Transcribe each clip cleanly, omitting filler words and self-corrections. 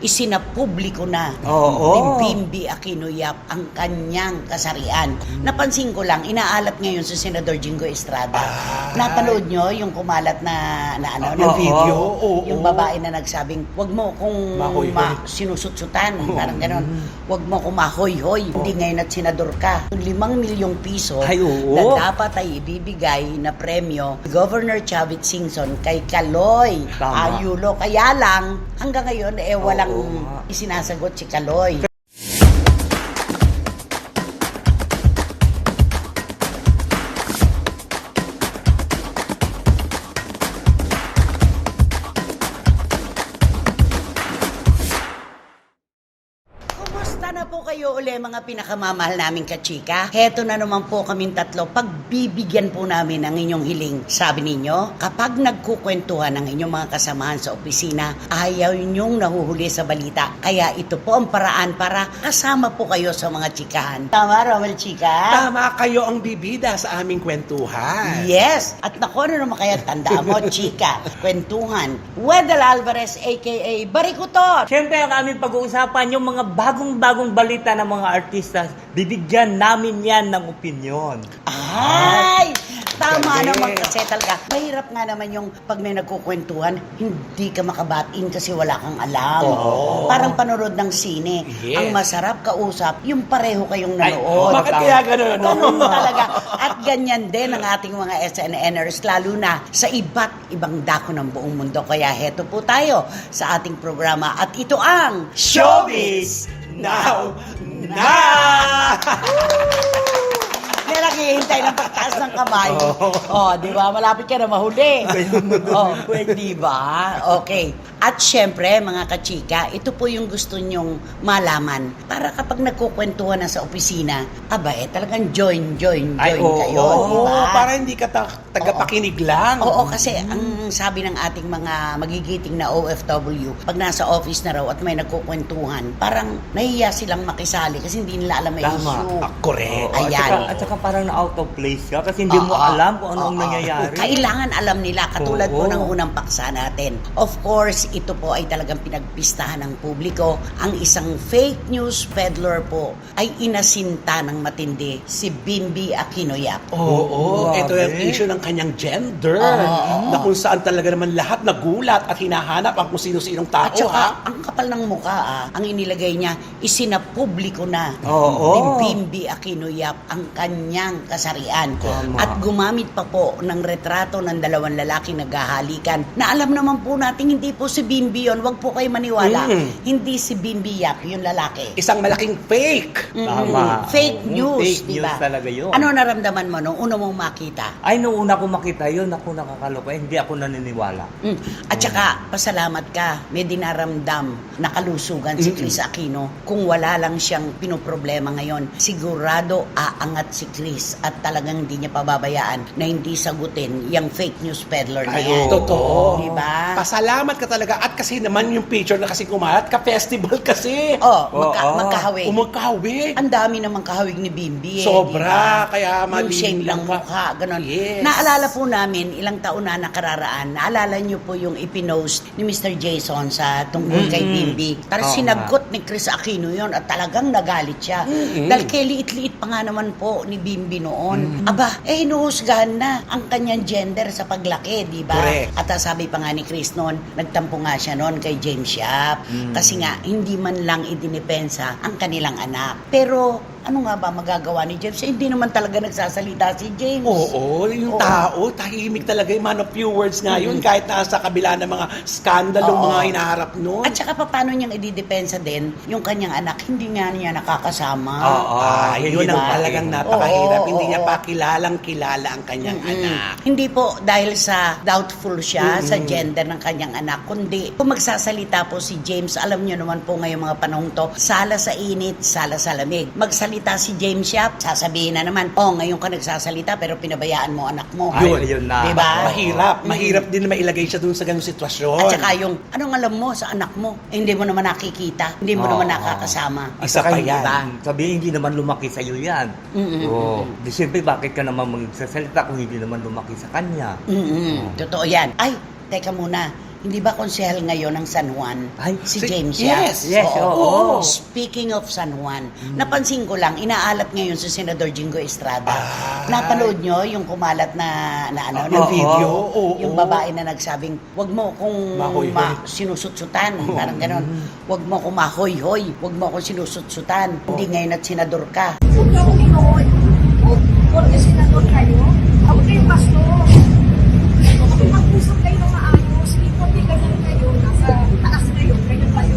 isinapubliko na Oo. ni Bimby Aquino Yap ang kanyang kasarian. Napansin ko lang, inaalat ngayon si Senador Jingo Estrada. Napanood nyo yung kumalat na Yung video? Oo. Yung babae na nagsabing, wag mo kung Mahoy-hoy. sinusutsutan, parang gano'n. Wag mo kung mahoy-hoy. Hindi ngayon at senador ka. 5 milyong piso Ay, oo. na dapat ay ibibigay na premyo Governor Chavit Singson kay Kaloy Tama. Ayulo. Kaya lang, hanggang ngayon, walang nga. isinasagot si Kaloy. Kumusta na po kayo uli mga pinakamamahal naming kachika? Heto na naman po kaming tatlo. Pagbibigyan po namin ang inyong hiling. Sabi ninyo, kapag nagkukwentuhan ng inyong mga kasamahan sa opisina, ayaw ninyong nahuhuli sa balita. Kaya ito po ang paraan para kasama po kayo sa mga chikahan. Tama, Romel Chika? Tama, kayo ang bibida sa aming kwentuhan. Yes! At naku, ano naman kaya tandaan mo, chika, kwentuhan. Wendell Alvarez, a.k.a. Barikutot! Siyempre, ang aming pag-uusapan, yung mga bagong-bagong balita ng mga artista, bibigyan namin yan ng opinyon. Ay! Tama Galing. naman kasi talaga. Mahirap nga naman yung pag may nagkukwentuhan, hindi ka makabatiin kasi wala kang alam. Oo. Parang panonood ng sine. Yes. Ang masarap kausap, yung pareho kayong Ay, nanood. bakit kaya gano'n? Ganun talaga. At ganyan din ang ating mga SNNers, lalo na sa iba't ibang dako ng buong mundo. Kaya heto po tayo sa ating programa. At ito ang Showbiz Now! May naghihintay ng pagtaas ng kamay. Oh, di ba? Malapit ka na mahuli. Oh, di ba? Okay. At syempre, mga kachika, ito po yung gusto nyong malaman. Para kapag nagkukwentuhan na sa opisina, talagang join kayo. Di ba? Para hindi ka tagapakinig lang. Oo, kasi ang sabi ng ating mga magigiting na OFW, pag nasa office na raw at may nagkukwentuhan, parang nahiya silang makisali kasi hindi nila alam may issue. Correct. Ayan. At saka parang na-out of place ka kasi hindi mo alam kung anong nangyayari. Kailangan alam nila, katulad po Oo. ng unang paksa natin. Of course, ito po ay talagang pinagpistahan ng publiko. Ang isang fake news peddler po ay inasinta ng matindi, si Bimby Aquino Yap. Oo, ito Grabe. yung issue ng kanyang gender. Oo. Na kung saan talaga naman lahat nagulat at hinahanap ang kung sino-sinong tao. At saka, ang kapal ng mukha, ang inilagay niya, isinapubliko na Oo. ni Bimby Aquino Yap ang kanyang kasarian. Tama. At gumamit pa po ng retrato ng dalawang lalaki naghahalikan na alam naman po natin hindi po si Bimby yun. Wag po kayo maniwala. Hindi si Bimby Yap yung lalaki. Isang malaking fake. Tama. Fake news, Fake di news ba? talaga yun. Ano naramdaman mo nung una mong makita? Ay, nung una ko makita yun, ako nakakaloka. Hindi ako naniniwala. At saka, pasalamat ka, may dinaramdam na kalusugan si Chris Aquino. Kung wala lang siyang pinoproblema ngayon, sigurado aangat si Chris at talagang hindi niya pababayaan na hindi sagutin yung fake news peddler na Ay, yan. totoo. Diba? Pasalamat ka talaga. At kasi naman yung picture na kasi kumalat, ka-festival kasi. Magkahawig. Umagkahawig. Ang dami namang kahawig ni Bimby. Sobra, Diba? kaya Yung malilim shape lang ng mukha, ganon. Yes. Naalala po namin, ilang taon na nakararaan, naalala niyo po yung ipinost ni Mr. Jason sa tungkol kay Bimby. Pero Oo sinagot ni Chris Aquino yon at talagang nagalit siya. Dahil kay liit-liit pa nga naman po ni Bimby noon. Hinuhusgahan na ang kanyang gender sa paglaki, di ba? Correct. At sabi pa nga ni Chris noon, nagtampo nga siya noon kay James Yap. Kasi nga, hindi man lang idinipensa ang kanilang anak. Pero, ano nga ba magagawa ni James? Hindi naman talaga nagsasalita si James. Oo, yung tao, tahimik talaga yung man of few words nga yun, kahit nasa kabila ng mga skandalong Oo. mga hinaharap nun. At saka paano niyang ididepensa din yung kanyang anak, hindi nga niya nakakasama. Yun ang Diba? talagang napakahirap. Oo, Hindi niya oo. pa kilala ang kanyang anak. Hindi po dahil sa doubtful siya sa gender ng kanyang anak, kundi kung magsasalita po si James, alam niyo naman po ngayong mga panahon to, sala sa init, sala sa lamig. Magsalita si James Yap, sasabihin na naman, ngayon ka nagsasalita pero pinabayaan mo anak mo. Ayun na. Diba? Mahirap din na mailagay siya dun sa ganung sitwasyon. At saka yung, anong alam mo sa anak mo? Hindi mo naman nakikita, hindi mo naman nakakasama. Isa pa yan. Sabihin, hindi naman lumaki sa'yo yan. Di siyempre, bakit ka naman magsasalita kung hindi naman lumaki sa kanya? Totoo yan. Ay, teka muna. Hindi ba konsehal ngayon ng San Juan? Ay, Si si- James yes. yan. Yes, oo. Speaking of San Juan, napansin ko lang, inaalat ngayon si Senador Jingo Estrada. Napanood nyo yung kumalat na ano, Yung video? Oo. yung babae na nagsabing, wag mo kung Mahoy-hoy. sinusutsutan, parang ganon. Wag mo akong mahoy-hoy, wag mo akong sinusutsutan. Hindi ngayon at senador ka. Huwag na akong inood. Porque senador kayo, ako kayong bastos. Mag-usap kayo ng maayos. Hindi ganyan kayo. Nasa taas kayo. Ganyan kayo.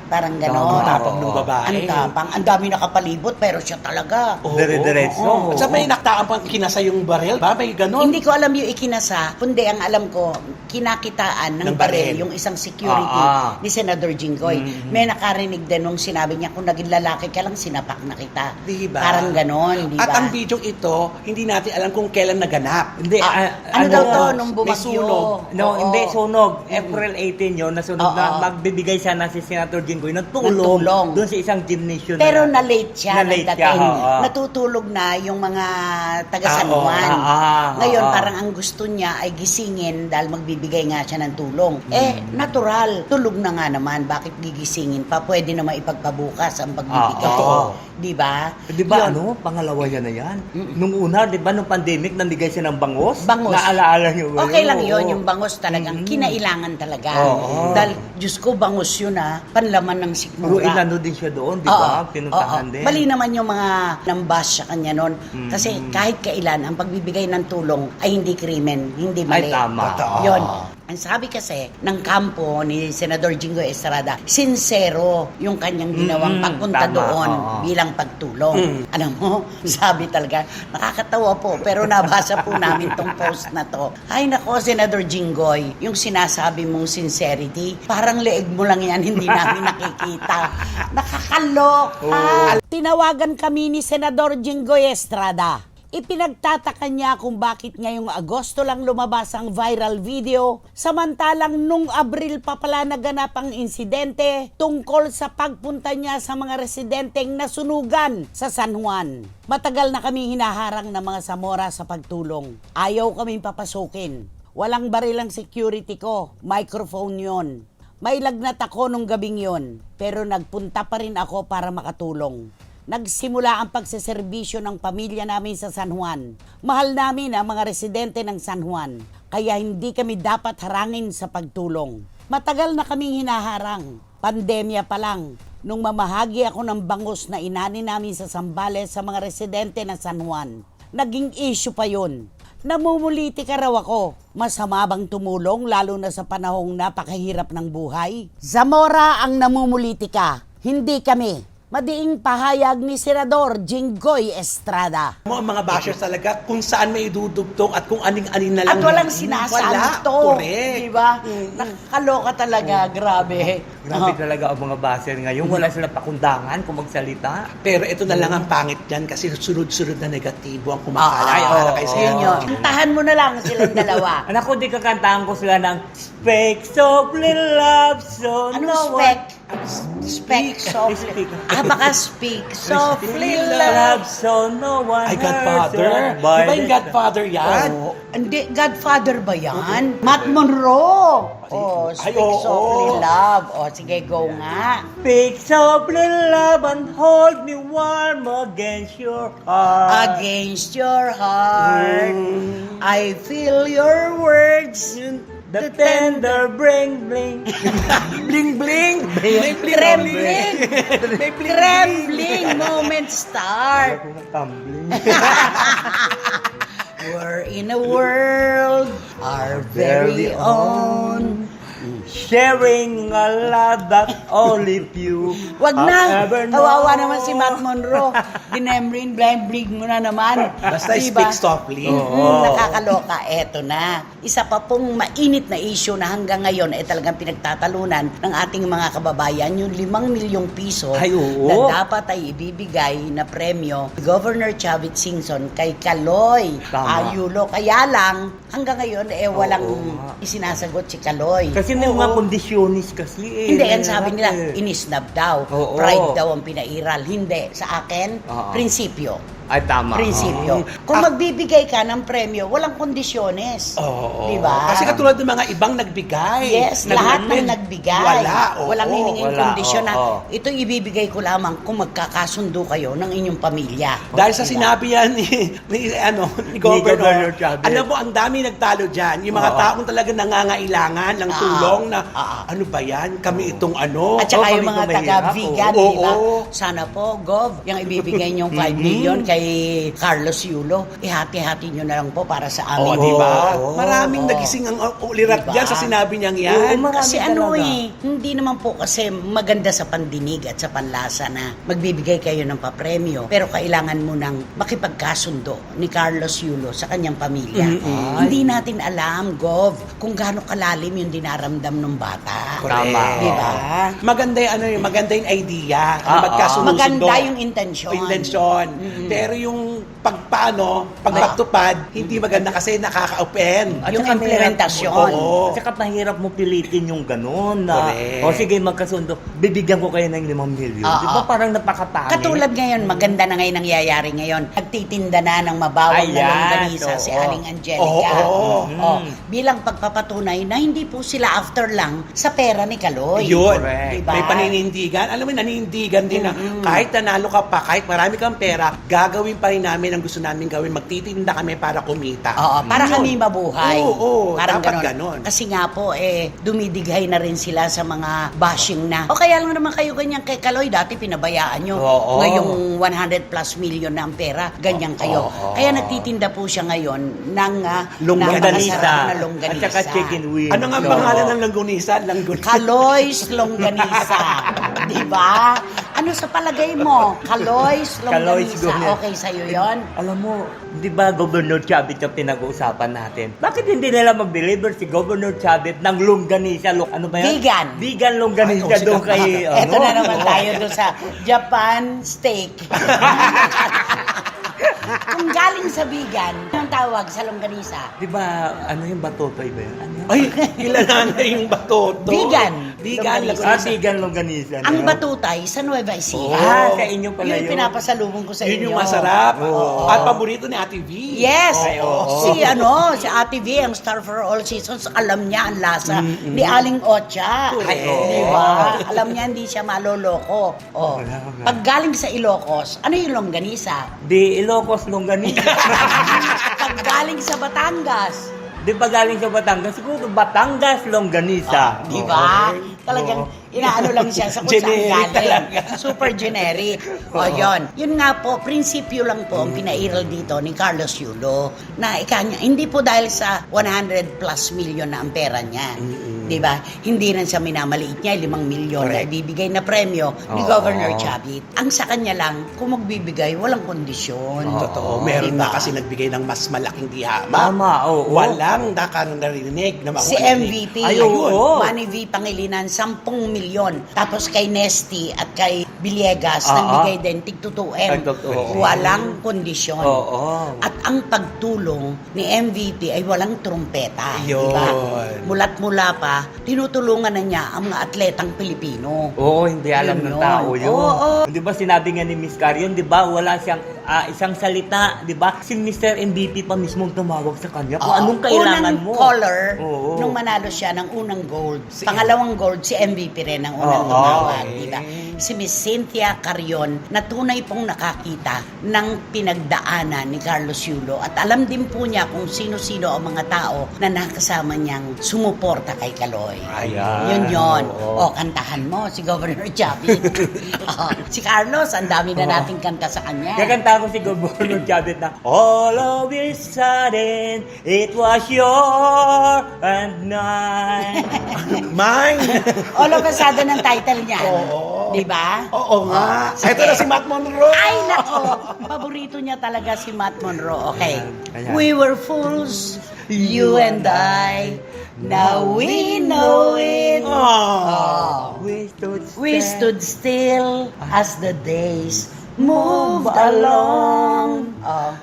Parang Ang ganon. tapang ng babae. Ang tapang. Ang dami nakapalibot, pero siya talaga. Oo. Dire-diretso. At sa may naktaan pang kinasa yung baril ba? May ganon. Hindi ko alam yung ikinasa, kundi ang alam ko, kinakitaan ng Ng baril. baril yung isang security ni Senador Jinggoy. May nakarinig din nung sinabi niya, kung naging lalaki ka lang, sinapak na kita. Diba? Parang ganon, di ba? At ang video ito, hindi natin alam kung kailan naganap. Hindi, ano daw to, nung may bumagyo? sunog. No, Oo. hindi, sunog. April 18 yun, nasunog Oo. na magbibigay siya na si Senator Jinggoy ng Ng tulong tulong. doon sa isang gymnasium. Pero na-late siya. Na-late nagdating. siya, oo. Natutulog na yung mga taga San Oo. Juan. Ngayon, Oo. parang ang gusto niya ay gisingin dahil magbibigay nga siya ng tulong. Natural. Tulog na nga naman. Bakit gigisingin pa? Pwede naman ipagpabukas ang pagbibigay. Oo. Di ba? Di ba Yun. ano, pangalawa yan na yan. Nung una, di ba, nung pandemic, nandigay siya ng bangos? Bangos. Naalaala niyo ba Okay lang Oo. yun, yung bangos talagang kinailangan talaga. Oo. Dahil, Diyos ko, bangos yun panlaman ng Pero sikmura. inano din siya doon, di ba? Pinuntahan din. Mali naman yung mga nambas sa kanya noon. Kasi kahit kailan, ang pagbibigay ng tulong ay hindi krimen, hindi mali. Ay, tama. Totoo. Yun. Ang sabi kasi ng kampo ni Senador Jingo Estrada, sincero yung kanyang ginawang pagpunta tama, doon oo. bilang pagtulong. Alam mo, sabi talaga, nakakatawa po, pero nabasa po namin tong post na to. Ay nako, Senador Jinggoy, yung sinasabi mong sincerity, parang leeg mo lang yan, hindi namin nakikita. Nakakaloka. Tinawagan kami ni Senador Jinggoy Estrada. Ipinagtataka niya kung bakit ngayong Agosto lang lumabas ang viral video, samantalang nung Abril pa pala naganap ang insidente tungkol sa pagpunta niya sa mga residenteng nasunugan sa San Juan. Matagal na kami hinaharang ng mga Zamora sa pagtulong. Ayaw kaming papasukin. Walang baril ang security ko, microphone yon. May lagnat ako nung gabing yon, pero nagpunta pa rin ako para makatulong. Nagsimula ang pagseserbisyo ng pamilya namin sa San Juan. Mahal namin ang mga residente ng San Juan, kaya hindi kami dapat harangin sa pagtulong. Matagal na kaming hinaharang. Pandemya pa lang, nung mamahagi ako ng bangus na inani namin sa Zambales sa mga residente ng San Juan. Naging issue pa yun. Namumuliti ka raw ako. Masama bang tumulong lalo na sa panahong napakahirap ng buhay? Zamora ang namumuliti ka, hindi kami. Madiing pahayag ni Senador Jinggoy Estrada. Ang mga bashers talaga kung saan may dudugtong at kung aning-anin na lang. At walang sinasanto. Wala, correct. Diba? Nakakaloka talaga, grabe. Grabe talaga ang mga baser ngayon. Wala silang pakundangan kung magsalita. Pero ito na lang ang pangit dyan kasi sunod-sunod na negatibo ang kumakalat para kay Yun Senador. yun. Kantahan mo na lang silang dalawa. Anak ko, di kakantahan ko sila ng Speak softly, love, so Anong no spec? one... Speak softly. Speak. Baka speak softly, love, love. so no one Ay, hurts Godfather. your Di ba yung body. Godfather yan? Oh, hindi, Godfather ba yan? Matt Monroe. Oh, Ay, speak oo. softly, love. Oh, sige, go nga. Speak softly, love, and hold me warm against your heart. Against your heart, I feel your words. The tender bling. Bling-bling! May Trembling. May bling-bling! Trembling moment start. Tumbling. We're in a world, our very own. Sharing a love that only few Wag have na. ever Kawawa known. naman si Matt Monroe. Dinemrin, bling mo na naman. Basta Diba? speak softly. Nakakaloka. Eto na. Isa pa pong mainit na issue na hanggang ngayon ay talagang pinagtatalunan ng ating mga kababayan, yung 5 milyong piso Ay, oo. na dapat ay ibibigay na premyo ni Governor Chavit Singson kay Kaloy Tama. Ayulo. Kaya lang, hanggang ngayon walang Oo. isinasagot si Kaloy. Kasi may mga kondisyonis kasi eh. Hindi, yan sabi nila, Eh. inisnab daw. Oo. Pride daw ang pinairal. Hindi. Sa akin, Oo. prinsipyo. Ay, tama. Prinsipyo. Kung magbibigay ka ng premyo, walang kondisyones. Oo. Di ba? Kasi katulad ng mga ibang nagbigay. Yes, lahat ng nagbigay. Wala. Oo. Walang hiningin Wala, kondisyon na oo. ito ibibigay ko lamang kung magkakasundo kayo ng inyong pamilya. Dahil sa Diba? sinabi yan ni Governor, Governor Chavez. alam mo, ang dami nagtalo dyan. Yung mga Oo. taong talaga nangangailangan ng tulong na, ano ba yan? Kami itong ano? At saka Oo, yung kami mga ito mahirap, taga-vegan, oo. di ba? Oo. Sana po, Gov, yung ibibigay niyong 5 million kay Carlos Yulo, ihati-hati niyo na lang po para sa Oo, amin. di ba? Oo. Maraming nagising ang ulirat Diba? dyan sa sinabi niyang yan. Oo, marami Kasi ano talaga. hindi naman po kasi maganda sa pandinig at sa panlasa na magbibigay kayo ng papremyo, pero kailangan mo nang makipagkasundo ni Carlos Yulo sa kanyang pamilya. Hindi natin alam, Gov, kung gaano kalalim yung dinaramdam ng bata. Tama. Di ba? Maganda yung maganda yung idea. Ah, Magkasundo-sundo. Maganda yung intensyon. Intensyon. Pero yung pagpatupad, hindi maganda kasi nakaka-open. At Yung saka implementasyon. Oo. At saka mahirap mo pilitin yung ganun na, Correct. o sige magkasundo, bibigyan ko kayo ng 5 million. Di ba parang napakapangit? Katulad ngayon, maganda na ngayon nangyayari ngayon. Nagtitinda na ng mabawang na Ayan, longganisa si oo. Aling Angelica. Oo. Oh, bilang pagpapatunay na hindi po sila after lang sa pera ni Kaloy. Yun. Correct. Diba? May paninindigan. Alam mo, naninindigan din na kahit nanalo ka pa, kahit marami kang pera, gagawin pa rin namin ang gusto namin gawin. Magtitinda kami para kumita. Oo, para Yun. kami mabuhay. Oo, Parang dapat ganon. ganon. Kasi nga po, dumidighay na rin sila sa mga bashing na. O kaya lang naman kayo ganyan kay Kaloy, dati pinabayaan nyo. Oo. Ngayong 100 plus million na ang pera, ganyan kayo. Kaya nagtitinda po siya ngayon ng Longganisa. napakasarap na At longganisa. saka chicken wings. Ano nga ang pangalan ng langgunisa? Kaloy's Longganisa. Di ba? Ano sa palagay mo? Kaloy's Kaloy's Longganisa. Longganisa. Okay sa'yo yon? Alam mo, di ba Governor Chavez yung pinag-uusapan natin? Bakit hindi nila mag-deliver si Governor Chavez ng longganisa? Ano ba yan? Vegan. Vegan longganisa Ay, doon kay... Eto na naman tayo doon sa Japan steak. Kung galing sa vegan, anong tawag sa longganisa? Di ba, ano yung batotoy ba yun? Ano yun? Ay, kilala na yung batoto. Vegan. Vegan. Longganisa. Vegan longganisa. Ang batutay sa Nueva Ecija. Sa inyo pala Yun yun. pinapasalubong ko sa inyo. Yun yung masarap. Oo. At paborito ni Ate V. Yes. Ay, oo. Si Ate V, ang star for all seasons, alam niya ang lasa ni Aling Ocha. Correct. Di ba? Alam niya hindi siya maloloko. Oh. Pag galing sa Ilocos, ano yung longganisa? Di Ilocos longganisa. Pag galing sa Batangas, Di ba galing sa Batangas? Siguro Batangas longganisa. di ba? Talagang inaano lang siya sa kung saan Generic galing. talaga. Super generic. O yun. Yun nga po, prinsipyo lang po ang pinairal dito ni Carlos Yulo na ikanya, hindi po dahil sa 100 plus million na ang pera niya. Di ba? Hindi rin sa minamaliit niya, 5 million na Correct. ibibigay na premyo ni Oo. Governor Chavez. Ang sa kanya lang, kung magbibigay, walang kondisyon. Totoo. Meron Diba? na kasi nagbigay ng mas malaking dihama. Tama, oo. Walang narinig na Si MVP, Ay, oo. Manny V. Pangilinan, 10 milyon. Tapos kay Nesty at kay Villegas, Oo. nagbigay din tig-2M. Ay, totoo. Walang kondisyon. Oo. At ang pagtulong ni MVP ay walang trumpeta. Yun. Diba? Mula't mula pa, tinutulungan na niya ang mga atletang Pilipino. Oo, hindi alam Yun ng yun. tao yun. Oo. Di ba sinabi nga ni Miss Carion, di ba wala siyang isang salita, di ba? Si Mr. MVP pa mismo tumawag sa kanya kung Oo. anong kailangan unang mo. caller, Oo. nung manalo siya ng unang gold. Pangalawang gold, si MVP rin ang unang Oo. tumawag. Okay. Diba? Si Miss Cynthia Carion, na tunay pong nakakita ng pinagdaanan ni Carlos Yulo. At alam din po niya kung sino-sino ang mga tao na nakasama niyang sumuporta kay Kaloy. Ayan. Yun. Oo. O, kantahan mo si Governor Chavez. Si Carlos, ang dami na nating kanta sa kanya. Kakanta ko si Governor Chavez na all of a sudden, it was your and mine. Mine! All of a sudden ang title niya. Oo. Di ba? Oo nga. Ito na si Matt Monroe. Ay, nako! Paborito niya talaga si Matt Monroe. Okay. Ayan. We were fools, you and I. Now we know it. Oh. We stood still as the days moved along. Oh.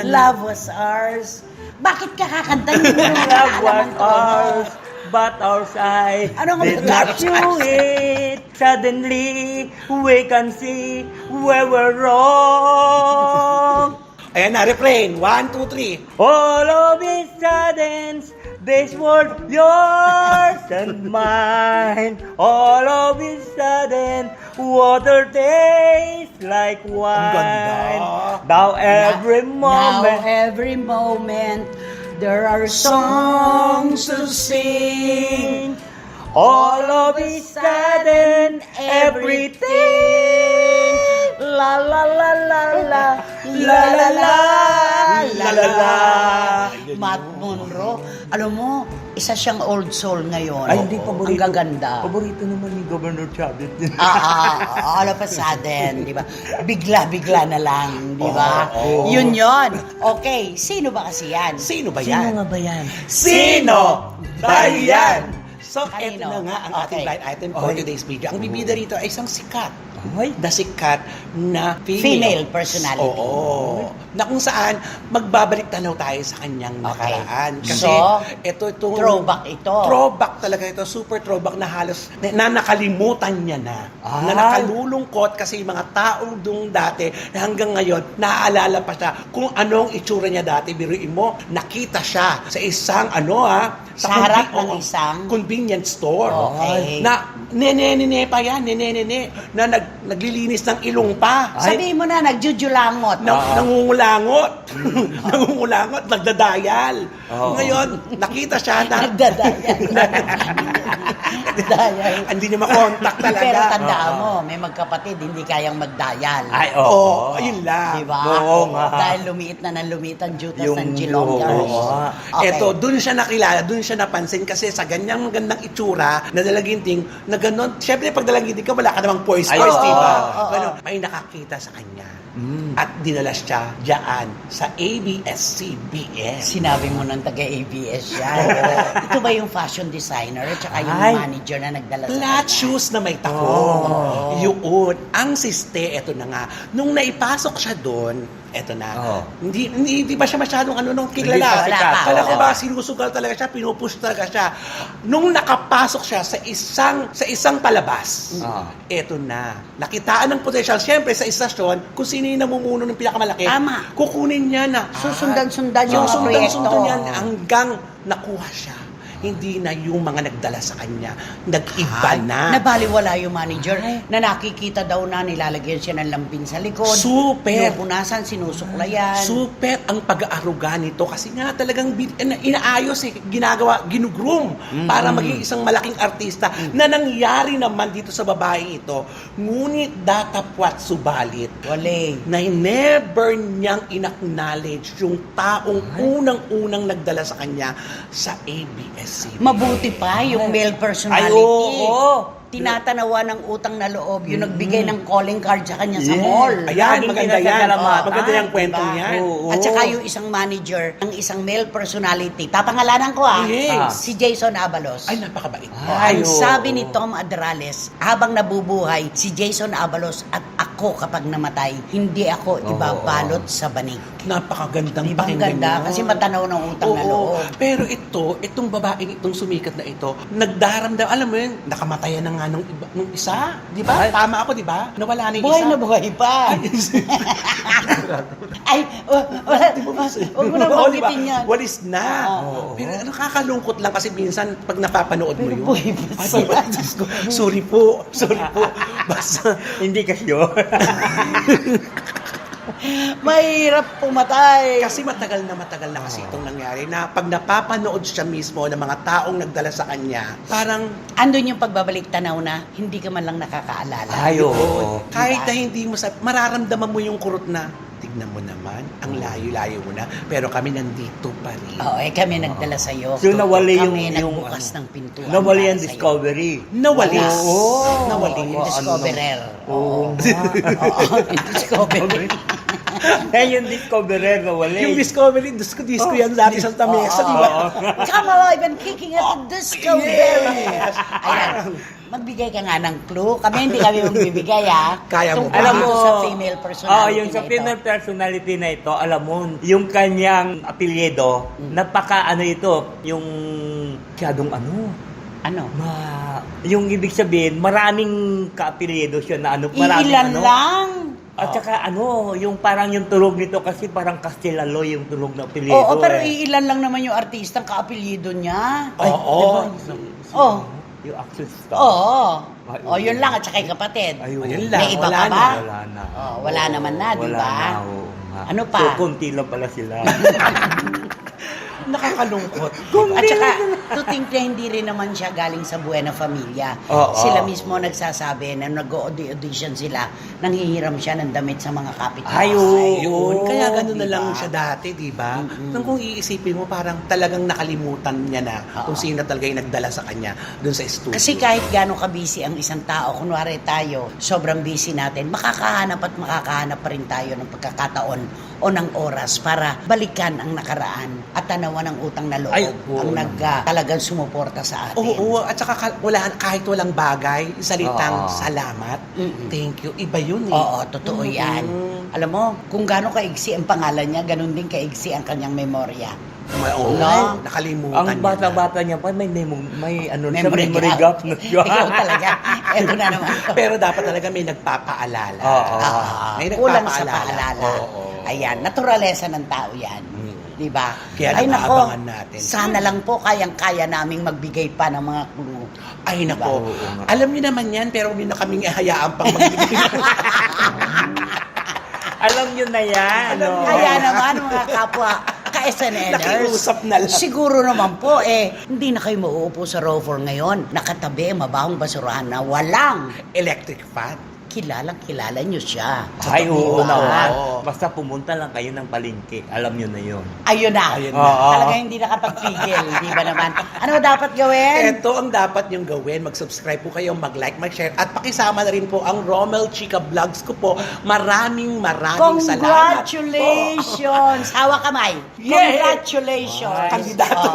Love was ours. Bakit ka kakanta? Love was ours, but our side Ano nga did ba not our do it. Suddenly, we can see where we're wrong. Ayan na, refrain. 1, 2, 3. All of a sudden, this world yours and mine. All of a sudden, water tastes like wine. ganda. Now every Now moment. every moment, there are songs to sing. All of a sudden, everything. La la la la la. La la la. La la la. Matt Monroe, alam mo, isa siyang old soul ngayon. Ay, hindi paborito. Ang gaganda. Paborito naman ni Governor Chavez. All of a sudden, di ba? Bigla-bigla na lang, di ba? Oo. Yun yon. Okay, sino ba kasi yan? Sino ba Sino yan? nga ba yan? Sino ba yan? So, eto Kanino? na nga ang ating Okay. blind item for Ay. today's video. Ang bibida rito ay isang sikat. Ay, Na sikat na Female personality. Oo. Na kung saan magbabalik tanaw tayo sa kanyang Okay. nakaraan. Kasi So, itong throwback ito. Throwback talaga ito. Super throwback na halos na nakalimutan niya na. Ay. Na nakalulungkot kasi yung mga taong doon dati na hanggang ngayon naaalala pa siya kung anong itsura niya dati. Biruin mo, nakita siya sa isang Sa harap ng oo, isang convenience store. Okay. Na nene pa yan, nene na naglilinis ng ilong pa. Sabihin mo na, nagjujulangot. Nangungulangot. Nangungulangot, nagdadayal. Oo. Ngayon, nakita siya na Nagdadayal. Nagdadayal. hindi niya makontak talaga. Pero tandaan mo, may magkapatid, hindi kayang magdayal. Ay, Oo, oo. ayun lang. Diba? Oo nga. Dahil lumiit na ng lumiit ang jutas Yung- ng Gilongers. oo nga. Okay. Eto, dun siya nakilala, dun siya napansin kasi sa ganyang magandang itsura na dalaginting, na gano'n, syempre pag dalaginting ka, wala ka namang poise, Ay, di ba? oo. Ano, may nakakita sa kanya. Mm. At dinala siya dyan sa ABS-CBN. Sinabi mo ng taga-ABS yan. Ito ba yung fashion designer at saka yung Ay. manager na nagdala sa Flat kanya? shoes na may tako. Oh. Yun. Ang siste, eto na nga. Nung naipasok siya doon, eto na. Oh. Hindi pa siya masyadong nung Hindi kilala. pa sikat. Kala ko Oo. ba sinusugal talaga siya, pinupush talaga siya. Nung nakapasok siya sa isang palabas, eto na. Nakitaan ng potential. Siyempre, sa istasyon, kung sino yung namumuno ng pinakamalaki, Tama. kukunin niya na. Susundan-sundan yung mga Susundan-sundan proyekto. yan hanggang nakuha siya. Hindi na yung mga nagdala sa kanya. Nag-iba na. Nabaliwala yung manager na nakikita daw na nilalagyan siya ng lambing sa likod. Super. Pinupunasan, sinusuklayan. Super ang pag-aaruga nito kasi nga talagang inaayos ginagawa, ginugroom para maging isang malaking artista na nangyari naman dito sa babae ito. Ngunit datapwat subalit Wale. na never niyang in-acknowledge yung taong unang-unang nagdala sa kanya sa ABS-CBN. Mabuti pa yung male personality. Ay, oo. Tinatanawa ng utang na loob, yung nagbigay ng calling card sa kanya sa Yeah. mall. Ayan, Hindi maganda na sa yan. kalamatan. Maganda yung kwentong Diba? yan. Oo. At saka yung isang manager ng isang male personality. Papangalanan ko Yes. si Jason Abalos. Ay, napakabait. Ay, Ang oo. sabi ni Tom Adrales, habang nabubuhay si Jason Abalos at ako kapag namatay, hindi ako ibabalot sa banig. Napakagandang Di ba ang pakinggan ganda? yun. Kasi matanaw ng utang na Oo. loob. Pero itong babaeng itong sumikat na ito, nagdaramdam, alam mo yun, nakamatayan na nga nung isa, di ba? Ay. Tama ako, di ba? Nawala na yung Buhay isa. na buhay pa. Ay, huwag mo na Oo, di ba? banggitin yan. Walis na. Oo. Pero nakakalungkot lang kasi minsan pag napapanood mo Pero yun. buhay pa Ay, siya. buhay. Diyos ko. Sorry po. Basta, Hindi kasi yun. Mahirap pumatay. kasi matagal na kasi itong nangyari na pag napapanood siya mismo ng mga taong nagdala sa kanya, parang Andun yung pagbabalik tanaw na hindi ka man lang nakakaalala. Ay, oo. kahit na hindi mo mararamdaman mo yung kurot na tignan mo naman, ang layo-layo mo na, pero kami nandito pa rin. Oo, kami nagdala sa'yo. So, nawali Kami yung nagbukas ng pintuan. nawali para ang sa'yo. discovery. Nawalis. Oo. Nawalis. Yung discoverer. Oo. Oo, yung discoverer. Eh, yung discoverer na wala. Yung Discovery, disco yan dati sa Tamesa, di ba? Come alive and kicking at the disco belly. Ayan. Magbigay ka nga ng clue. Kami hindi kami magbibigay, ha? Kaya mo Tungkol ba? Alam dito mo, sa female personality yung sa na ito. female personality na ito, alam mo, yung kanyang apelyido, napaka ano ito, yung masyadong Ano? yung ibig sabihin, maraming ka-apelyido siya na maraming Iilan lang. At saka yung parang yung tulog nito kasi parang Castelalo yung tulog na apelyido. Oo, pero iilan lang naman yung artistang kaapelyido niya. Oo. Oh. Yung action star. Oo. Ay, Oh, yun lang at saka yung kapatid. Ayun. Yun lang, May iba wala pa na. ba? Wala na. Oh, wala naman na, di Wala ba? na, oo nga. Ano pa? So, konti lang pala sila. Nakakalungkot. At saka, to think na hindi rin naman siya galing sa Buena Familia. Oo. Sila mismo nagsasabi na nag-audition sila, nanghihiram siya ng damit sa mga kapitbahay. Ay, oo. Yun. Kaya gano'n na diba? lang siya dati, di ba? Nang kung iisipin mo, parang talagang nakalimutan niya na kung sino talaga yung nagdala sa kanya dun sa studio. Kasi kahit gano'ng ka-busy ang isang tao, kunwari tayo, sobrang busy natin, makakahanap pa rin tayo ng pagkakataon o ng oras para balikan ang nakaraan at tanawan ng utang na loob Ay, oo. ang talagang sumuporta sa atin. Oo, at saka kahit walang bagay, salitang Oo. salamat, Mm-mm. thank you, iba yun eh. Oo, totoo yan. Alam mo, kung gaano kaigsi ang pangalan niya, ganun din kaigsi ang kanyang memorya. Oo, No? nakalimutan Ang bata-bata niya pa, may Memory memory gap. gap na siya. Ikaw talaga. Eto na naman. Pero dapat talaga may nagpapaalala. Oo. May Kulang sa nagpapaalala. paalala. Oo. Ayan, naturalesa ng tao yan. Di ba? Kaya Ay, nag-aabangan natin. Sana lang po kayang-kaya naming magbigay pa ng mga clue. Ay, nako. Oo nga. Alam niyo naman yan, pero hindi na kaming hayaan pang magbigay. Alam nyo na yan. Alam no? nyo Kaya naman, mga kapwa, ka-SNLers. Nakiusap na lang. Siguro naman po, hindi na kayo mauupo sa Rover ngayon. Nakatabi, mabahong basurahan na walang Electric fan. kilala nyo siya. Ay, oo Diba? naman. Oo. Basta pumunta lang kayo ng palengke. Alam nyo na yun. Ayun na. Ayun na. Oo. Talaga hindi nakapagpigil, di ba naman? Ano dapat gawin? Ito ang dapat niyong gawin. Mag-subscribe po kayo, mag-like, mag-share. At pakisama na rin po ang Romel Chica Vlogs ko po. Maraming salamat. Congratulations! Hawak kamay. Yeah! Congratulations! Kandidato.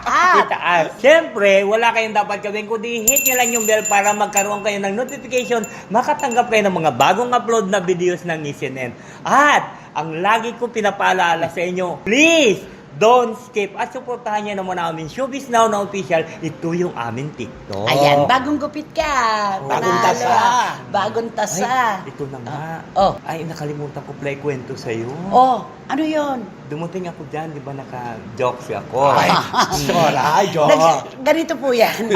At, Siyempre, wala kayong dapat gawin kundi hit nyo lang yung bell para magkaroon kayo ng notification, makatanggap kayo ng mga bagong upload na videos ng Isinet. At, ang lagi ko pinapaalala sa inyo, please, don't skip at supportahan nyo naman namin Showbiz Now na official. Ito yung aming TikTok. ayan, bagong gupit ka. Bagong Panalo. tasa. Bagong tasa. Ay, ito na nga. Oh. Ay, nakalimutan ko pala ikwento sa'yo. Oh, ano yon? Dumating ako dyan, di ba naka-jokes ako? Ay, sorry, Jo. Ganito po yan.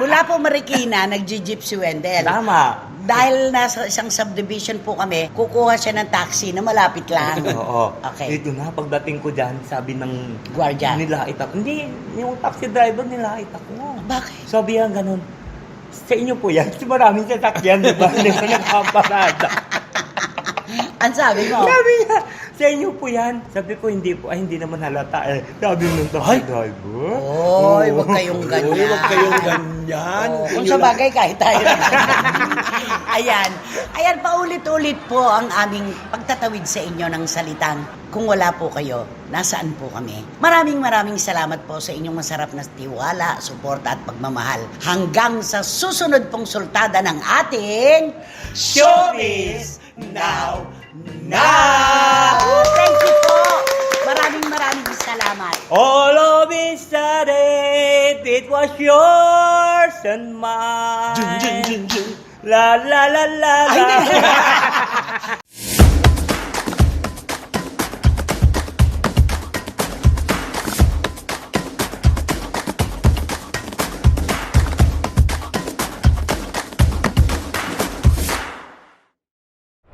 Mula po Marikina, nag-jeep si Wendell. Tama. Dahil nasa isang subdivision po kami, kukuha siya ng taxi na malapit lang. Oo. Okay. Dito na, pagdating ko dyan, sabi ng Guardia. nilait ako. Hindi, yung taxi driver nilait ako. Bakit? Sabi yan ganun, sa inyo po yan, kasi maraming sasakyan, di ba? Hindi ko nagpaparada. Ang sabi mo? Sabi niya, sa inyo po yan. Sabi ko, hindi po. Ay, hindi naman halata eh. Sabi ng taxi driver. Oy, wag kayong ganyan. Uy, huwag kayong ganyan. Oo, kung sa bagay, kahit tayo. Ayan. Ayan, paulit-ulit po ang aming pagtatawid sa inyo ng salitang kung wala po kayo, nasaan po kami. Maraming salamat po sa inyong masarap na tiwala, suporta at pagmamahal. Hanggang sa susunod pong sultada ng ating Showbiz Now. Thank you po. Maraming salamat. All of a sudden, it was yours and mine. Jun, jun, jun, jun. La la la la la. Ay, hindi.